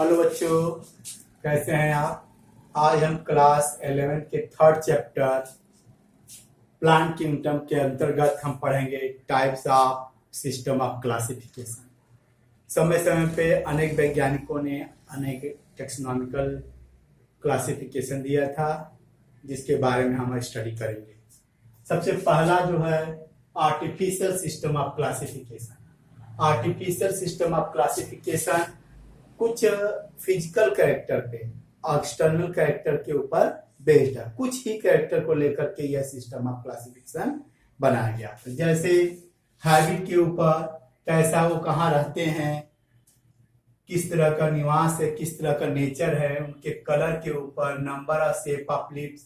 Hello बच्चों, कैसे हैं आप। आज हम क्लास 11 के थर्ड चैप्टर प्लांट किंगडम के अंतर्गत हम पढ़ेंगे types of system of classification. समय समय पे अनेक वैज्ञानिकों ने अनेक टेक्सोनॉमिकल क्लासिफिकेशन दिया था, जिसके बारे में हम स्टडी करेंगे। सबसे पहला जो है artificial system of classification. Artificial system of classification कुछ फिजिकल कैरेक्टर पे, एक्सटर्नल कैरेक्टर के ऊपर बेस्ड है। कुछ ही कैरेक्टर को लेकर के यह सिस्टम ऑफ क्लासिफिकेशन बनाया गया था। जैसे हैबिट के ऊपर, कैसा वो कहाँ रहते हैं, किस तरह का निवास है, किस तरह का नेचर है, उनके कलर के ऊपर, number of shape of lips,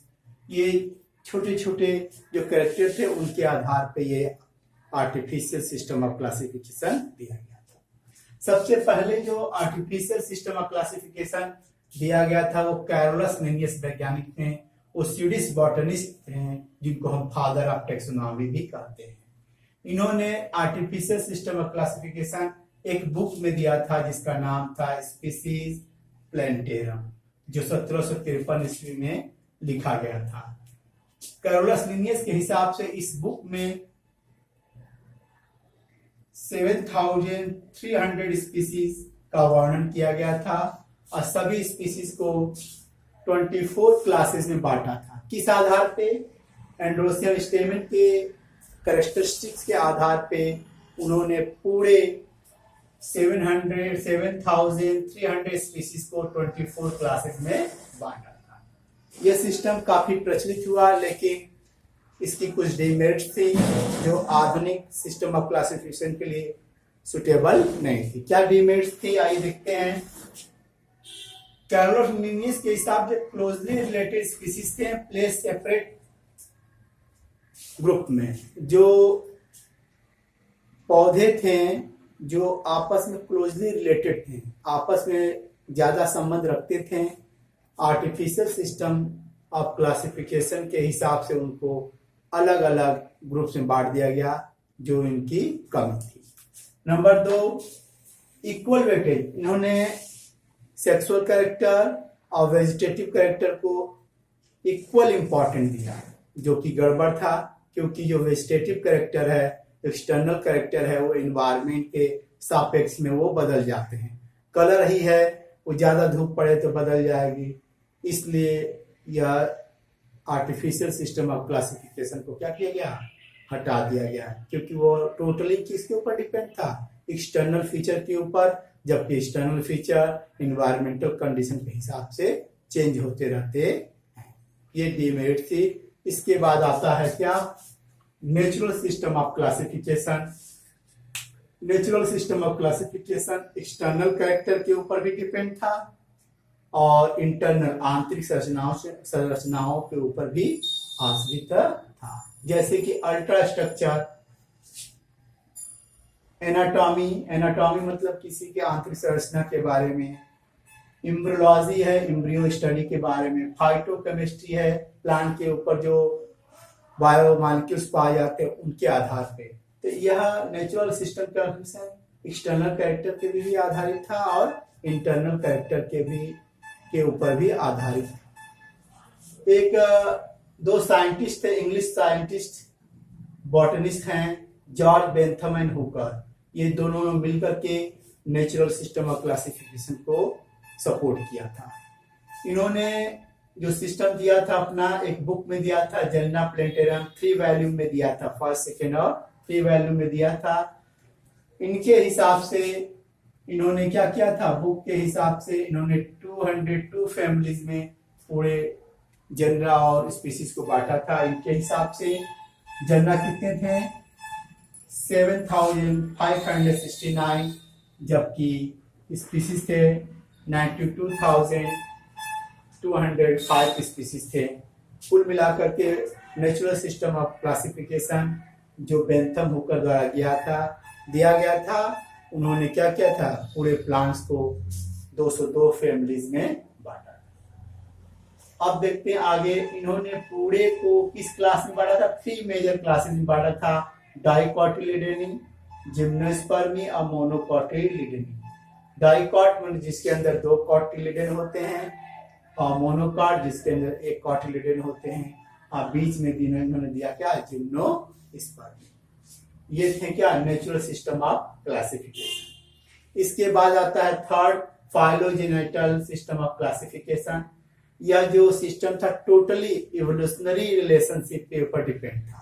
ये छोटे छोटे जो कैरेक्टर थे उनके आधार पे ये आर्टिफिशियल सिस्टम ऑफ क्लासिफिकेशन दिया गया। सबसे पहले जो आर्टिफिशियल सिस्टम ऑफ क्लासिफिकेशन दिया गया था वो कैरोलस लिनियस वैज्ञानिक थे। वो स्वीडिश बॉटनिस्ट थे, जिनको हम फादर ऑफ टेक्सोनॉमी भी कहते हैं। इन्होंने आर्टिफिशियल सिस्टम ऑफ क्लासिफिकेशन एक बुक में दिया था जिसका नाम था स्पीसीज प्लांटेरम, जो 1753 ईस्वी में लिखा गया था। कैरोलस लिनियस के हिसाब से इस बुक में 7300 स्पीसीज का वर्णन किया गया था और सभी स्पीसीज को 24 क्लासेस में बांटा था। किस आधार पे? एंड्रोसियम स्टेमन के कैरेक्टरिस्टिक्स के आधार पे उन्होंने पूरे 7300 स्पीसीज को 24 क्लासेस में बांटा था। यह सिस्टम काफी प्रचलित हुआ, लेकिन इसकी कुछ डिमेरिट्स थी जो आधुनिक सिस्टम ऑफ क्लासिफिकेशन के लिए सुटेबल नहीं थी। क्या डिमेरिट्स थी, आइए देखते हैं। कैरोलस लिनियस के हिसाब से क्लोजली रिलेटेड स्पीसीज थे प्लेस सेपरेट ग्रुप में। जो पौधे थे जो आपस में क्लोजली रिलेटेड थे, आपस में ज्यादा संबंध रखते थे, आर्टिफिशियल सिस्टम ऑफ क्लासिफिकेशन के हिसाब से उनको अलग अलग ग्रुप में बांट दिया गया, जो इनकी कमी थी। Number 2, equal weightage. इन्होंने सेक्सुअल कैरेक्टर और वेजिटेटिव कैरेक्टर को इक्वल इंपॉर्टेंट दिया, जो कि गड़बड़ था, क्योंकि जो वेजिटेटिव कैरेक्टर है, एक्सटर्नल कैरेक्टर है, वो एनवायरनमेंट के सापेक्ष में वो बदल जाते हैं। कलर ही है, वो ज्यादा धूप पड़े तो बदल जाएगी, इसलिए यह आर्टिफिशियल सिस्टम ऑफ क्लासिफिकेशन को क्या किया गया, हटा दिया गया, क्योंकि वो टोटली किसके ऊपर डिपेंड था, एक्सटर्नल फीचर के ऊपर, जबकि एक्सटर्नल फीचर एनवायरमेंटल कंडीशन के हिसाब से चेंज होते रहते हैं। ये डिमेरिट थी। इसके बाद आता है क्या, natural system of classification. Natural system of classification external character के ऊपर भी डिपेंड था और इंटरनल आंतरिक संरचनाओं के ऊपर भी आश्रित था। जैसे कि अल्ट्रा स्ट्रक्चर, एनाटॉमी मतलब किसी के आंतरिक संरचना के बारे में, एम्ब्रियोलॉजी है, एम्ब्रियो स्टडी के बारे में, फाइटोकेमिस्ट्री है, प्लांट के ऊपर जो बायोमॉलिक्यूल्स पाए जाते हैं उनके आधार पे। तो यह नेचुरल सिस्टम का एक्सटर्नल कैरेक्टर के भी आधारित था और इंटरनल कैरेक्टर के ऊपर भी आधारित। एक दो साइंटिस्ट थे, इंग्लिश साइंटिस्ट बॉटनिस्ट हैं, जॉर्ज बेंथम एंड हुकर। ये दोनों मिलकर के नेचुरल सिस्टम ऑफ क्लासिफिकेशन को सपोर्ट किया था। इन्होंने जो सिस्टम दिया था अपना एक बुक में दिया था, जेलना प्लांटेरम, 3 वॉल्यूम में दिया था, फर्स्ट, सेकेंड और 3 वॉल्यूम में दिया था। इनके हिसाब से इन्होंने क्या किया था, बुक के हिसाब से इन्होंने 202 फैमिलीज में पूरे जनरा और स्पीसीज को बांटा था। इनके हिसाब से जनरा कितने थे, 7569, जबकि स्पीसीज थे 92,205 स्पीसीज थे। कुल मिलाकर के नेचुरल सिस्टम ऑफ क्लासिफिकेशन जो बेंथम हुकर द्वारा दिया गया था, उन्होंने क्या किया था, पूरे प्लांट्स को 202 फैमिलीज में बांटा। अब देखते हैं आगे, इन्होंने पूरे को किस क्लास में बांटा था, 3 मेजर क्लासेस में बांटा था, डाइकोटिलिडेनी, जिम्नोस्पर्मी और मोनोकोटिलिडेनी। डाइकॉट मीन जिसके अंदर 2 कॉटिलिडन होते हैं, और मोनोकॉट जिसके अंदर 1 कॉटिलिडन होते हैं, और बीच में दिनों इन्होंने दिया क्या, जिम्नोस्पर्म। ये थे क्या, नेचुरल सिस्टम ऑफ क्लासिफिकेशन। इसके बाद आता है थर्ड, फाइलोजेनेटल सिस्टम ऑफ क्लासिफिकेशन। यह जो सिस्टम था टोटली इवोल्यूशनरी रिलेशनशिप के ऊपर डिपेंड था।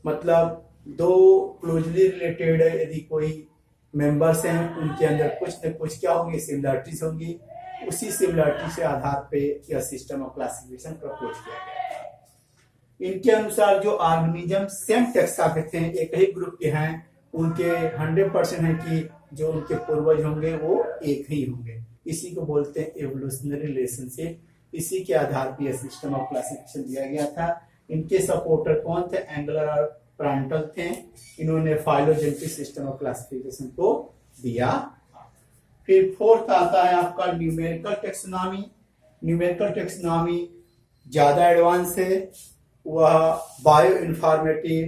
मतलब 2 क्लोजली रिलेटेड यदि कोई मेंबर्स हैं, उनके अंदर कुछ न कुछ क्या होंगी, सिमिलरिटीज होंगी। उसी सिमिलरिटी से आधार पे यह सिस्टम ऑफ क्लासिफिकेशन प्रपोज किया गया था। इनके अनुसार जो ऑर्गेनिज्म सेम टेक्सा के थे, एक ही ग्रुप के हैं, उनके 100% है कि जो उनके पूर्वज होंगे वो एक ही होंगे। इसी को बोलते हैं एवोल्यूशनरी रिलेशनशिप। इसी के आधार पर यह सिस्टम ऑफ क्लासिफिकेशन दिया गया था। इनके सपोर्टर कौन थे, एंगलर और प्रांटल थे। इन्होंने फाइलोजेनेटिक सिस्टम ऑफ क्लासिफिकेशन को दिया। फिर फोर्थ आता है आपका न्यूमेरिकल टेक्सोनॉमी। न्यूमेरिकल टेक्सोनॉमी ज्यादा एडवांस है, वह बायो इन्फॉर्मेटिव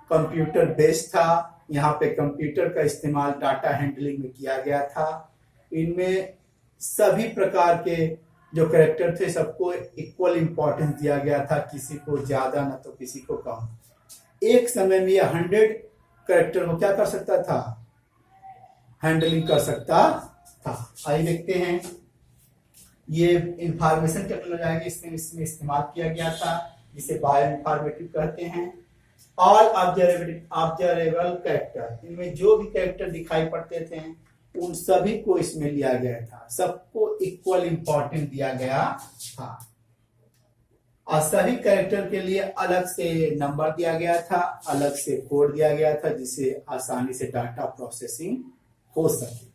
कंप्यूटर बेस्ड था। यहाँ पे कंप्यूटर का इस्तेमाल डाटा हैंडलिंग में किया गया था। इनमें सभी प्रकार के जो कैरेक्टर थे सबको इक्वल इंपॉर्टेंस दिया गया था, किसी को ज्यादा ना तो किसी को कम। एक समय में यह 100 कैरेक्टर को क्या कर सकता था, हैंडलिंग कर सकता था। आइए देखते हैं, ये इंफॉर्मेशन टेक्नोलॉजी इसमें इस्तेमाल किया गया था, जिसे बायो इंफॉर्मेटिव कहते हैं। ऑल ऑब्जर्वेबल कैरेक्टर, इनमें जो भी कैरेक्टर दिखाई पड़ते थे उन सभी को इसमें लिया गया था, सबको इक्वल इंपॉर्टेंस दिया गया था। और सभी कैरेक्टर के लिए अलग से नंबर दिया गया था, अलग से कोड दिया गया था, जिससे आसानी से डाटा प्रोसेसिंग हो सके।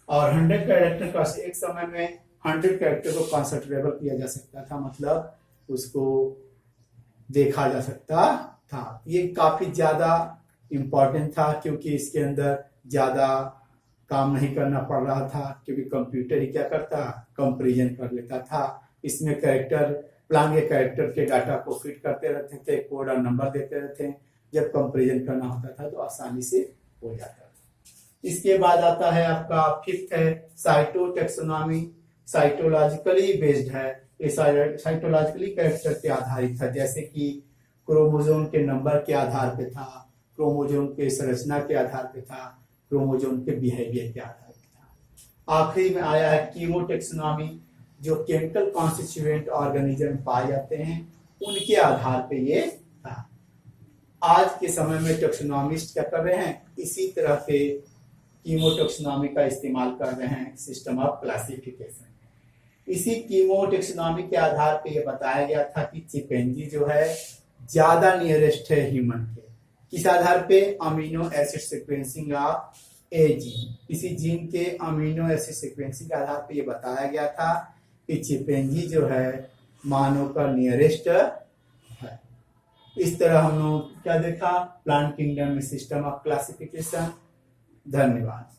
और 100 कैरेक्टर का एक समय में 100 कैरेक्टर को कंसिडरेबल किया जा सकता था, मतलब उसको देखा जा सकता था। ये काफी ज्यादा इंपॉर्टेंट था, क्योंकि इसके अंदर ज्यादा काम नहीं करना पड़ रहा था, क्योंकि कंप्यूटर ही क्या करता, कंपैरिजन कर लेता था। इसमें कैरेक्टर प्लान के कैरेक्टर के डाटा को फिट करते रहते थे, कोड और नंबर देते रहते। जब कंपैरिजन करना होता था तो आसानी से हो जाता था। इसके बाद आता है आपका फिफ्थ है साइटोटेक्सोनॉमी। साइटोलॉजिकली बेस्ड है, ये साइटोलॉजिकली कैरेक्टर पे आधारित था, जैसे कि क्रोमोसोम के नंबर के आधार पे था, क्रोमोसोम के संरचना के आधार पे था, क्रोमोसोम के बिहेवियर के आधार पे था। आखिरी में आया है कीमोटेक्सोनॉमी, जो केमिकल कॉन्स्टिट्यूएंट ऑर्गेनिज्म पाए जाते हैं उनके आधार पे ये था। आज के समय में टेक्सोनॉमिस्ट क्या कर रहे हैं, इसी तरह के कीमोटेक्सोनॉमी का इस्तेमाल कर रहे हैं सिस्टम ऑफ क्लासिफिकेशन। इसी कीमोटेक्सोनॉमी के आधार पे ये बताया गया था कि चिंपैंजी जो है ज्यादा नियरेस्ट है ह्यूमन के। किस आधार पे, amino acid sequencing of A gene. इसी जीन के अमीनो एसिड सीक्वेंसिंग के आधार पे ये बताया गया था कि चिंपैंजी जो है मानव का नियरेस्ट है। इस तरह हम लोग क्या देखा, प्लांट किंगडम में सिस्टम ऑफ क्लासिफिकेशन। धन्यवाद।